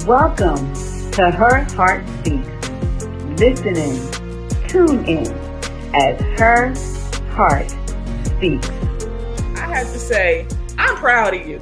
Welcome to Her Heart Speaks. Listen in, tune in as her heart speaks. I have to say, I'm proud of you.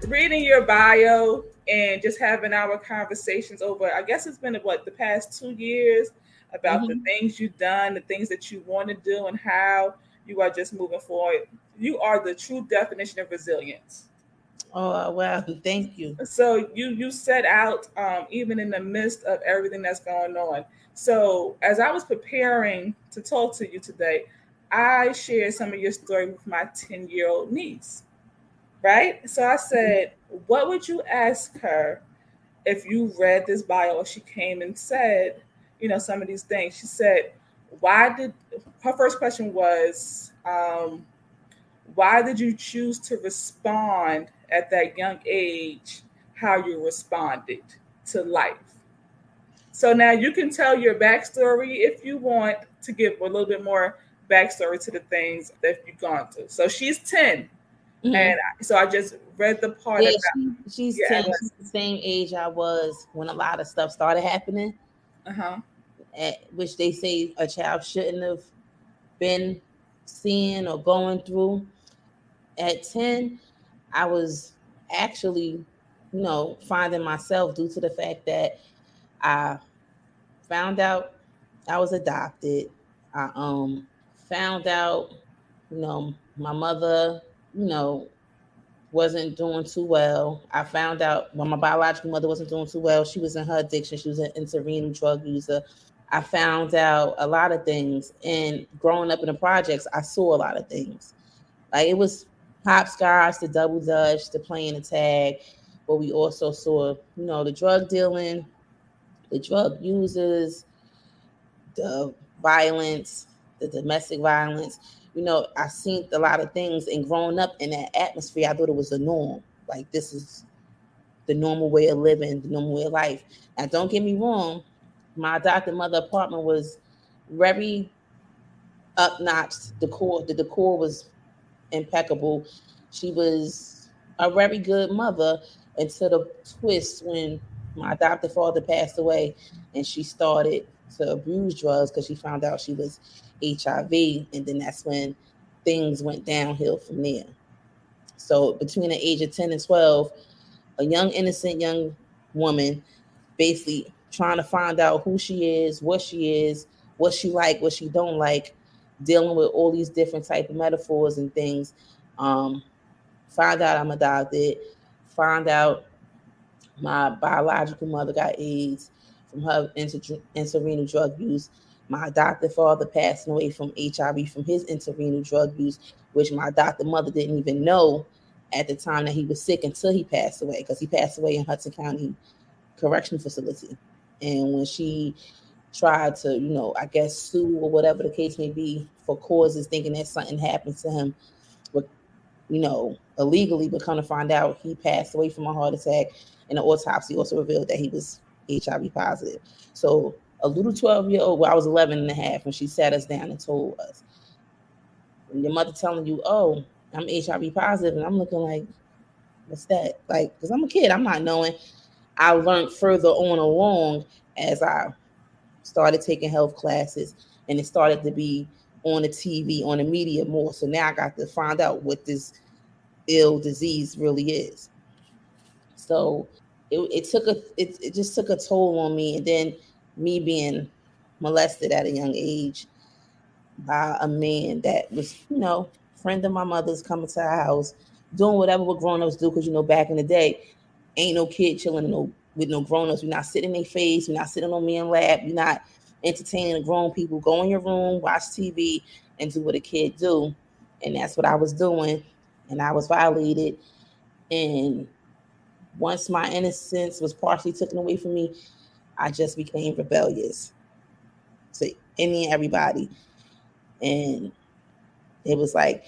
Reading your bio and just having our conversations over, I guess it's been the past 2 years about the things you've done, the things that you want to do, and how you are just moving forward. You are the true definition of resilience. Oh, wow. Thank you. So you set out even in the midst of everything that's going on. So as I was preparing to talk to you today, I shared some of your story with my 10-year-old niece, right? So I said, what would you ask her if you read this bio or she came and said, some of these things? She said, her first question was, why did you choose to respond at that young age how you responded to life? So now you can tell your backstory if you want to give a little bit more backstory to the things that you've gone through. So she's 10. And so I just read the part about... She's 10. She's the same age I was when a lot of stuff started happening. Which they say a child shouldn't have been seeing or going through. At 10, I was actually, finding myself due to the fact that I found out I was adopted. I found out, my mother, wasn't doing too well. I found out my biological mother wasn't doing too well. She was in her addiction. She was an intravenous drug user. I found out a lot of things. And growing up in the projects, I saw a lot of things. Like it was hopscotch, the double dutch, the playing the tag. But we also saw, the drug dealing, the drug users, the violence, the domestic violence. I seen a lot of things, and growing up in that atmosphere, I thought it was the norm. Like this is the normal way of living, the normal way of life. Now, don't get me wrong, my adopted mother apartment was very up-notch. The decor was impeccable. She was a very good mother until the twist when my adopted father passed away, and she started to abuse drugs because she found out she was HIV, and then that's when things went downhill from there. So between the age of 10 and 12, a young, innocent young woman basically trying to find out who she is, what she like, what she don't like, dealing with all these different type of metaphors and things. Find out I'm adopted, find out my biological mother got AIDS from her intravenous drug use. My adopted father passing away from HIV from his intravenous drug use, which my adopted mother didn't even know at the time that he was sick until he passed away, because he passed away in Hudson County Correctional Facility. And when she tried to, I guess sue or whatever the case may be for causes, thinking that something happened to him, but illegally, but come to find out he passed away from a heart attack, and the autopsy also revealed that he was HIV positive. So a little 12-year-old, I was 11 and a half when she sat us down and told us, when your mother telling you, oh, I'm HIV positive, and I'm looking like, what's that? Like, because I'm a kid, I'm not knowing. I learned further on along as I started taking health classes, and it started to be on the TV, on the media more. So now I got to find out what this ill disease really is. So it just took a toll on me. And then me being molested at a young age by a man that was, friend of my mother's, coming to our house, doing whatever what grown-ups do. Because, back in the day, ain't no kid chilling with no grown-ups. We're not sitting in their face. We're not sitting on me in lap. You're not entertaining the grown people. Go in your room, watch TV, and do what a kid do. And that's what I was doing. And I was violated. And once my innocence was partially taken away from me, I just became rebellious to any and everybody. And it was like,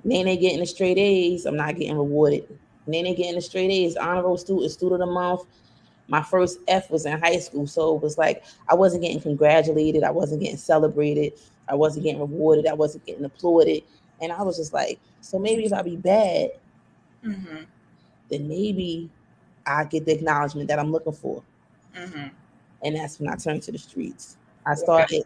Nene getting the straight A's, I'm not getting rewarded. Nene getting the straight A's, honor roll student of the month. My first F was in high school. So it was like, I wasn't getting congratulated. I wasn't getting celebrated. I wasn't getting rewarded. I wasn't getting applauded. And I was just like, so maybe if I be bad, then maybe I get the acknowledgement that I'm looking for. Mm-hmm. And that's when I turned to the streets. I Wow. started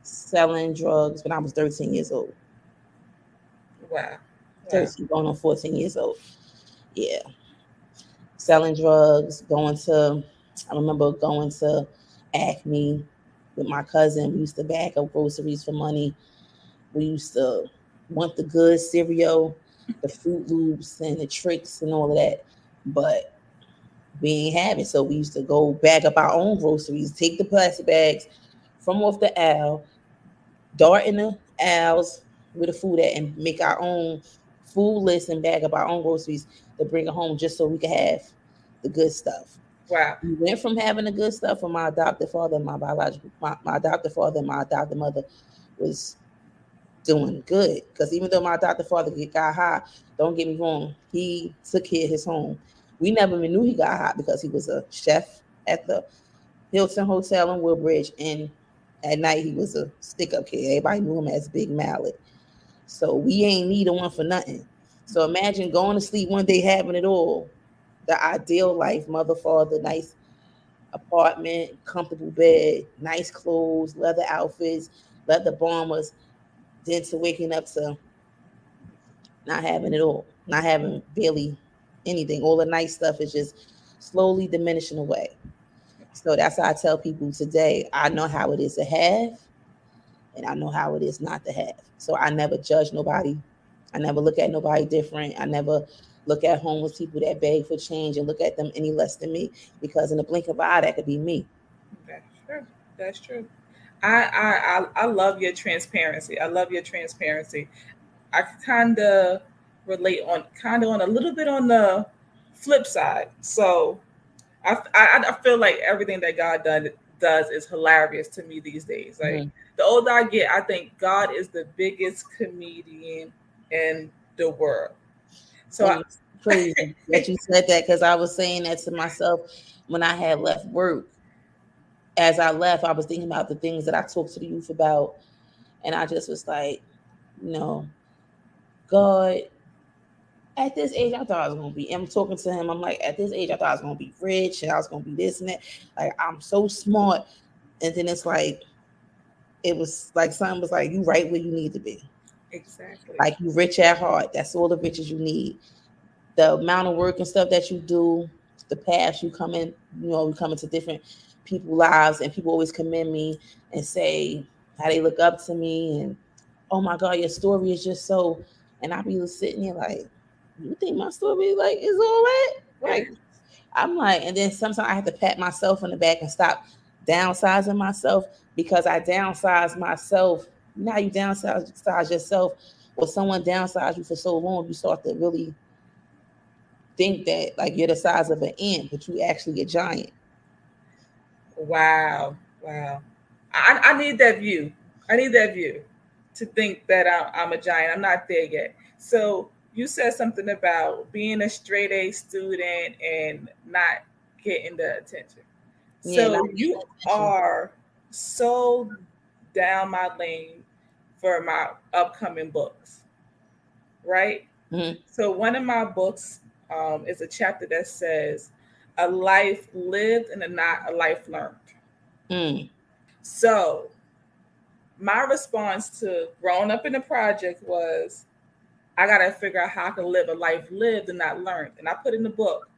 selling drugs when I was 13 years old. Wow. 13, going on 14 years old. Yeah. Selling drugs, I remember going to Acme with my cousin. We used to bag up groceries for money. We used to want the good cereal, the Fruit Loops and the Tricks and all of that. But we ain't have it. So we used to go bag up our own groceries, take the plastic bags from off the aisle, dart in the aisles with the food at, and make our own food list and bag up our own groceries to bring it home just so we could have the good stuff. Wow. We went from having the good stuff from my adopted father and my adopted father and my adopted mother was doing good. Because even though my adopted father got high, don't get me wrong, he took care of his home. We never even knew he got high because he was a chef at the Hilton Hotel in Woodbridge, and at night he was a stick-up kid. Everybody knew him as Big Mallard. So we ain't neither one for nothing. So imagine going to sleep one day having it all. The ideal life, mother, father, nice apartment, comfortable bed, nice clothes, leather outfits, leather bombers, then to waking up to not having it all, not having barely anything. All the nice stuff is just slowly diminishing away. So that's how I tell people today, I know how it is to have, and I know how it is not to have. So I never judge nobody. I never look at nobody different. I never look at homeless people that beg for change and look at them any less than me, because in the blink of an eye, that could be me. That's true. That's true. I love your transparency. I love your transparency. I kind of relate on a little bit on the flip side. So I feel like everything that God does is hilarious to me these days. Like the older I get, I think God is the biggest comedian in the world. So it's crazy that you said that, because I was saying that to myself when I had left work. As I left, I was thinking about the things that I talked to the youth about, and I just was like, God, at this age, I thought I was going to be, I'm talking to him, I'm like, at this age, I thought I was going to be rich, and I was going to be this and that. Like, I'm so smart. And then it's like, it was like, something was like, you right where you need to be. Exactly. Like, you rich at heart. That's all the riches you need. The amount of work and stuff that you do, the paths you come in, we come into different people's lives, and people always commend me and say how they look up to me, and oh my God, your story is just so, and I be sitting there like, you think my story like is all right? Like, I'm like, and then sometimes I have to pat myself on the back and stop downsizing myself, because I downsize myself. You know how you downsize yourself, or someone downsize you for so long, you start to really think that like you're the size of an ant, but you actually a giant. Wow. I need that view. I need that view to think that I'm a giant. I'm not there yet. So you said something about being a straight A student and not getting the attention. So you are so down my lane for my upcoming books, right? Mm-hmm. So one of my books is a chapter that says, "A life lived and not a life learned." So my response to growing up in the project was, I got to figure out how I can live a life lived and not learned. And I put in the book,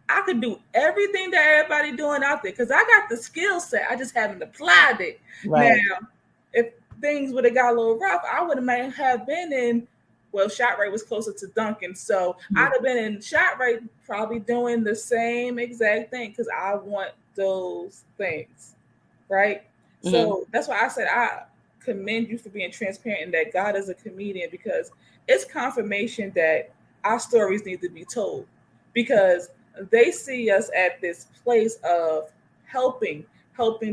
I could do everything that everybody doing out there because I got the skill set. I just haven't applied it. Right. Now, if things would have got a little rough, I would have been in, well, shot rate was closer to Duncan. So I'd have been in shot rate probably doing the same exact thing because I want those things. Right. So that's why I said I commend you for being transparent and that God is a comedian, because it's confirmation that our stories need to be told, because they see us at this place of helping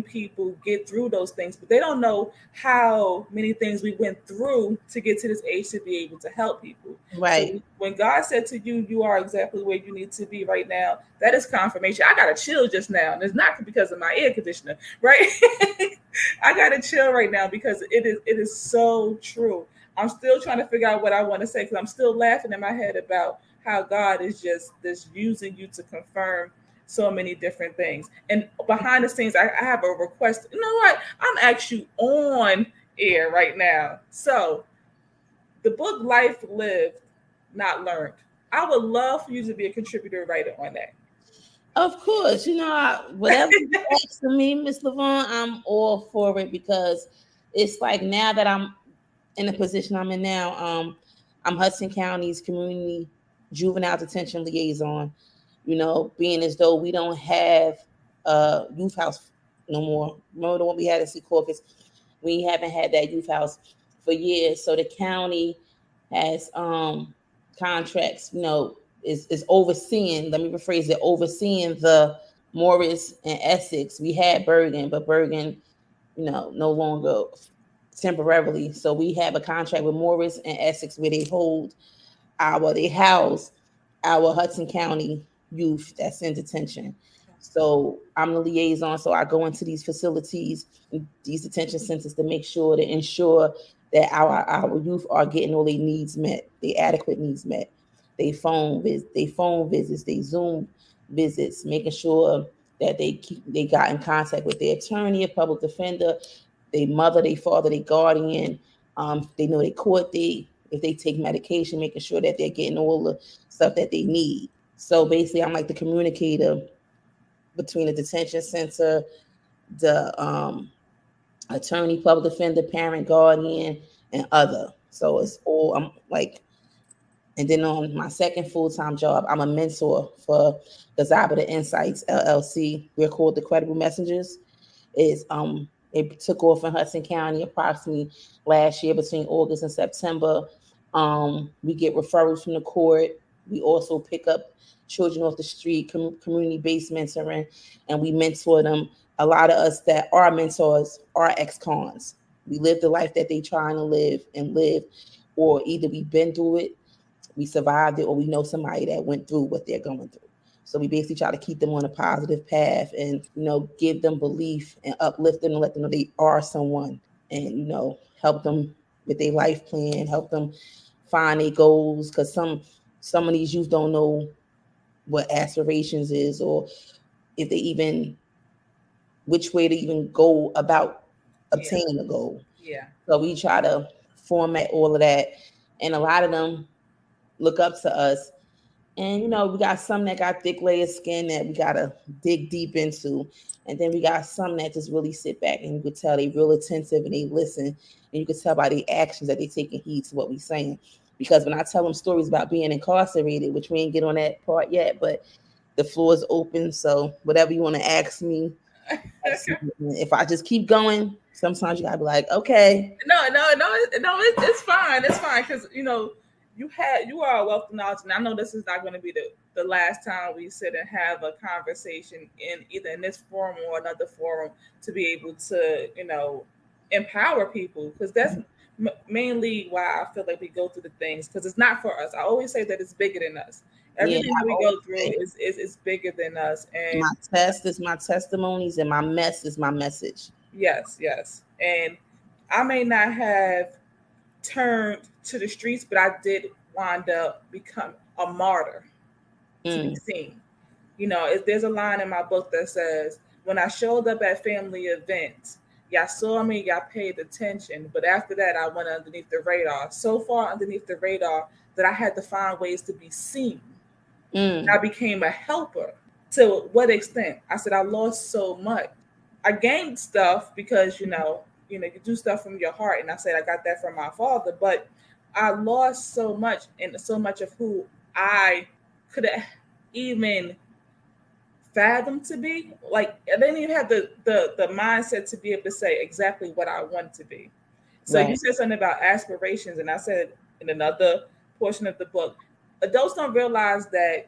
people get through those things, but they don't know how many things we went through to get to this age to be able to help people. Right. So when God said to you, you are exactly where you need to be right now, that is confirmation. I got to chill just now. And it's not because of my air conditioner, right? I got to chill right now because it is so true. I'm still trying to figure out what I want to say because I'm still laughing in my head about how God is just using you to confirm so many different things. And behind the scenes, I have a request. You know what? I'm actually on air right now. So the book Life Lived, Not Learned. I would love for you to be a contributor writer on that. Of course, whatever you ask of me, Miss Lavon, I'm all for it, because it's like, now that I'm in the position I'm in now, I'm Hudson County's community juvenile detention liaison. Being as though we don't have a youth house no more. Remember the one we had at Secaucus? We haven't had that youth house for years. So the county has contracts, is overseeing, let me rephrase it, overseeing the Morris and Essex. We had Bergen, but Bergen, no longer temporarily. So we have a contract with Morris and Essex where they house our Hudson County youth that's in detention. So I'm the liaison. So I go into these facilities, these detention centers, to ensure that our youth are getting all their needs met, the adequate needs met. They phone visits, they Zoom visits, making sure that they got in contact with their attorney, a public defender, their mother, their father, their guardian. They know their court date. If they take medication, making sure that they're getting all the stuff that they need. So basically, I'm like the communicator between the detention center, the attorney, public defender, parent, guardian, and other. So it's all, I'm like, and then on my second full-time job, I'm a mentor for the Zabata Insights LLC. We're called the Credible Messengers. It took off in Hudson County approximately last year between August and September. We get referrals from the court. We also pick up children off the street, community-based mentoring, and we mentor them. A lot of us that are mentors are ex-cons. We live the life that they trying to live, or either we've been through it, we survived it, or we know somebody that went through what they're going through. So we basically try to keep them on a positive path and, give them belief and uplift them and let them know they are someone, and, help them with their life plan, help them find their goals. Because some of these youth don't know what aspirations is, or if they even, which way to even go about obtaining a goal. Yeah. So we try to format all of that. And a lot of them look up to us. And, we got some that got thick layer skin that we got to dig deep into. And then we got some that just really sit back, and you could tell they real attentive and they listen. And you could tell by their actions that they taking heed to what we're saying. Because when I tell them stories about being incarcerated, which we ain't get on that part yet, but the floor is open. So whatever you want to ask me, if I just keep going, sometimes you got to be like, okay. No, it's fine. It's fine. Because, you are a wealth of knowledge, and I know this is not going to be the last time we sit and have a conversation in either in this forum or another forum, to be able to, empower people, because that's mainly why I feel like we go through the things, because it's not for us. I always say that it's bigger than us. Everything that we go through is bigger than us. And my test is my testimonies, and my mess is my message. Yes. And I may not have turned to the streets, but I did wind up becoming a martyr to be seen. There's a line in my book that says, when I showed up at family events, y'all saw me, y'all paid attention, but after that, I went underneath the radar, so far underneath the radar that I had to find ways to be seen. I became a helper. To what extent? I said, I lost so much. I gained stuff because, you do stuff from your heart. And I said, I got that from my father, but I lost so much, and so much of who I could have even fathomed to be. Like, I didn't even have the mindset to be able to say exactly what I want to be. So You said something about aspirations. And I said in another portion of the book, adults don't realize that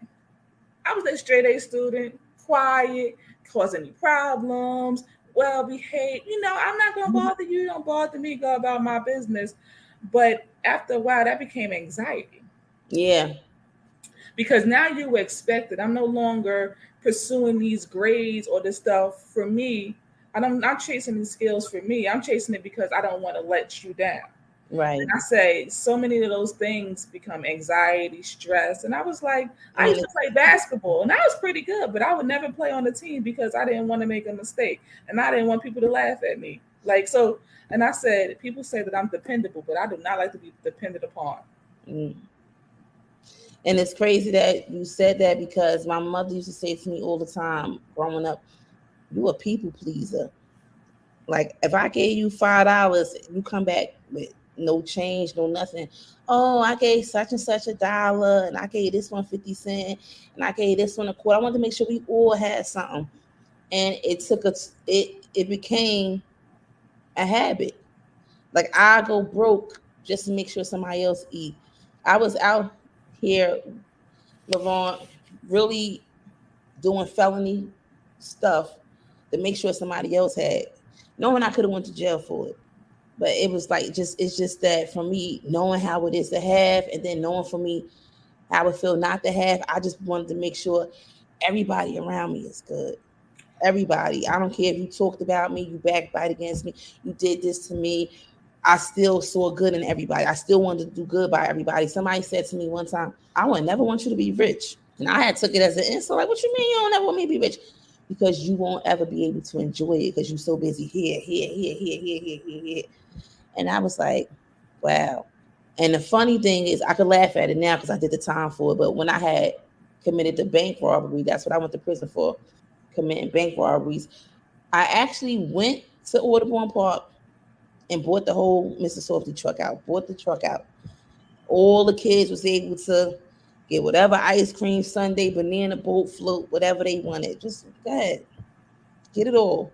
I was a straight A student, quiet, causing any problems, well behaved. I'm not going to bother you. Don't bother me. Go about my business. But after a while, that became anxiety. Yeah. Because now you expect it. I'm no longer pursuing these grades or this stuff for me. And I'm not chasing these skills for me. I'm chasing it because I don't want to let you down. Right. And I say so many of those things become anxiety, stress. And I was like, I And then used to play basketball and I was pretty good, but I would never play on the team because I didn't want to make a mistake and I didn't want people to laugh at me. Like, so, and I said, people say that I'm dependable, but I do not like to be depended upon. and it's crazy that you said that, because my mother used to say to me all the time growing up, you a people pleaser. Like, if I gave you $5, you come back with no change, no nothing. Oh, I gave such and such $1, and I gave this one 50 cents, and I gave this one a quarter. I wanted to make sure we all had something, and it became a habit. Like, I go broke just to make sure somebody else eat. I was out here, Lavon, really doing felony stuff to make sure somebody else had, knowing I could have went to jail for it. But it was like, it's just that for me, knowing how it is to have, and then knowing for me how it feel not to have, I just wanted to make sure everybody around me is good. Everybody. I don't care if you talked about me, you backbite against me, you did this to me. I still saw good in everybody. I still wanted to do good by everybody. Somebody said to me one time, I would never want you to be rich. And I had took it as an insult. Like, what you mean you don't ever want me to be rich? Because you won't ever be able to enjoy it because you're so busy here. And I was like, wow. And the funny thing is, I could laugh at it now because I did the time for it. But when I had committed the bank robbery, that's what I went to prison for, committing bank robberies. I actually went to Audubon Park and bought the whole Mr. Softy truck out. Bought the truck out. All the kids was able to get whatever ice cream, sundae, banana boat, float, whatever they wanted. Just go ahead, get it all.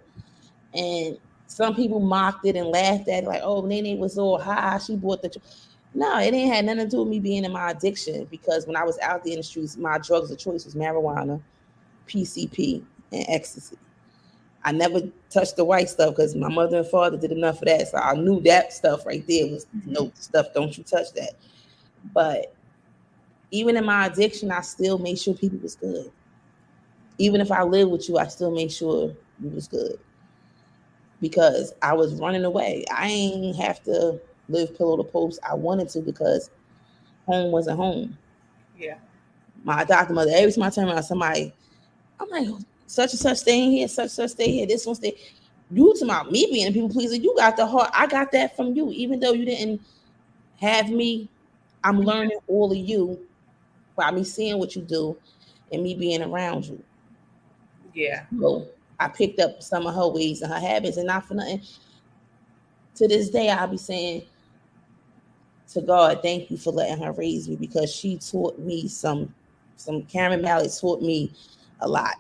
And some people mocked it and laughed at it, like, "Oh, Nene was all high. She bought the." No, it ain't had nothing to do with me being in my addiction. Because when I was out there in the streets, my drugs of choice was marijuana, PCP, and ecstasy. I never touched the white stuff because my mother and father did enough of that. So I knew that stuff right there was no stuff. Don't you touch that. But even in my addiction, I still made sure people was good. Even if I lived with you, I still made sure you was good. Because I was running away. I ain't have to live pillow to post. I wanted to because home wasn't home. Yeah. My adopted mother, every time I turn around, somebody, I'm like, such and such staying here, such and such stay here, this one stay. You talking about me being a people pleaser, you got the heart. I got that from you. Even though you didn't have me, I'm learning all of you by me seeing what you do and me being around you. Yeah. So I picked up some of her ways and her habits, and not for nothing. To this day, I'll be saying to God, thank you for letting her raise me, because she taught me some Karen Mallard taught me a lot.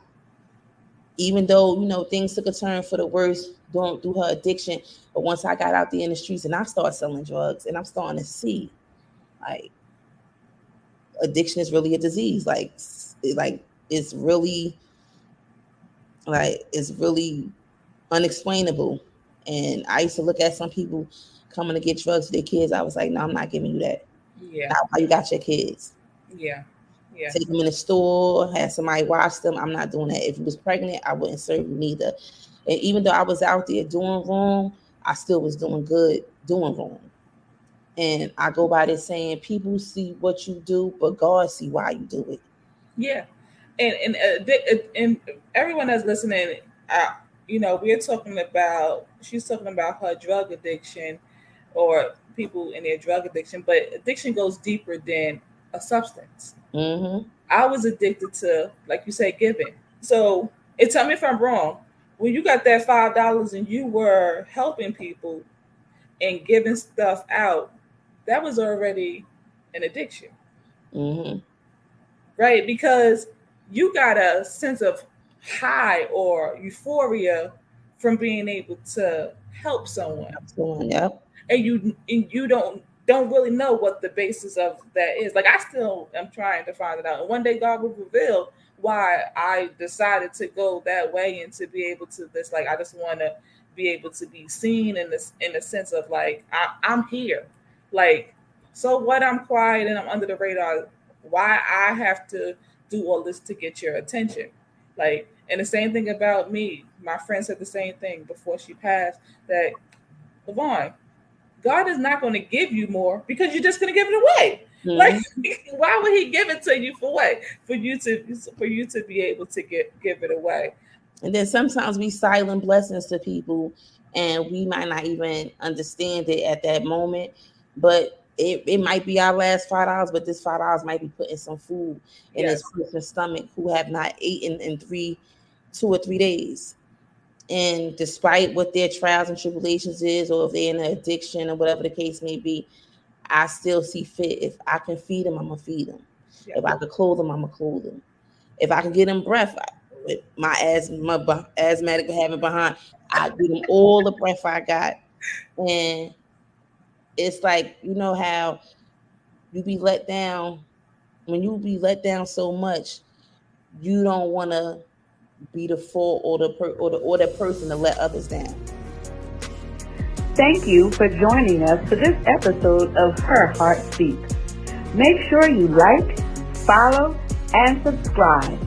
Even though, things took a turn for the worse through her addiction. But once I got out there in the streets and I started selling drugs, and I'm starting to see, like, addiction is really a disease. It's really, it's really unexplainable. And I used to look at some people coming to get drugs for their kids. I was like, no, I'm not giving you that. Yeah. Not how you got your kids. Yeah. Yeah. Take them in the store, have somebody watch them. I'm not doing that. If you was pregnant, I wouldn't serve you neither. And even though I was out there doing wrong, I still was doing good, doing wrong. And I go by this saying, people see what you do, but God see why you do it. Yeah. And everyone that's listening, we're talking about, she's talking about her drug addiction or people in their drug addiction, but addiction goes deeper than a substance. Mm-hmm. I was addicted to, like you say, giving. So tell me if I'm wrong. When you got that $5 and you were helping people and giving stuff out, that was already an addiction. Mm-hmm. Right? Because you got a sense of high or euphoria from being able to help someone. Yep. And you don't really know what the basis of that is. Like, I still am trying to find it out. And one day God will reveal why I decided to go that way, and to be able to this, like, I just want to be able to be seen in the sense of, like, I'm here. Like, so what, I'm quiet and I'm under the radar. Why I have to do all this to get your attention? Like, and the same thing about me. My friend said the same thing before she passed, that, Lavon, God is not going to give you more because you're just going to give it away. Mhm. Like, why would He give it to you for what? For you to be able to give it away. And then sometimes we silent blessings to people, and we might not even understand it at that moment. But it might be our last $5, but this $5 might be putting some food in Yes. this person's stomach who have not eaten in 2 or 3 days. And despite what their trials and tribulations is, or if they're in an addiction or whatever the case may be, I still see fit. If I can feed them, I'm gonna feed them. Yeah. If I can clothe them, I'm gonna clothe them. If I can get them breath, with my asthmatic having behind, I give them all the breath I got. And it's like, you know how you be let down. When you be let down so much, you don't want to be the fault or the person to let others down. Thank you for joining us for this episode of Her Heart Speaks. Make sure you like, follow, and subscribe.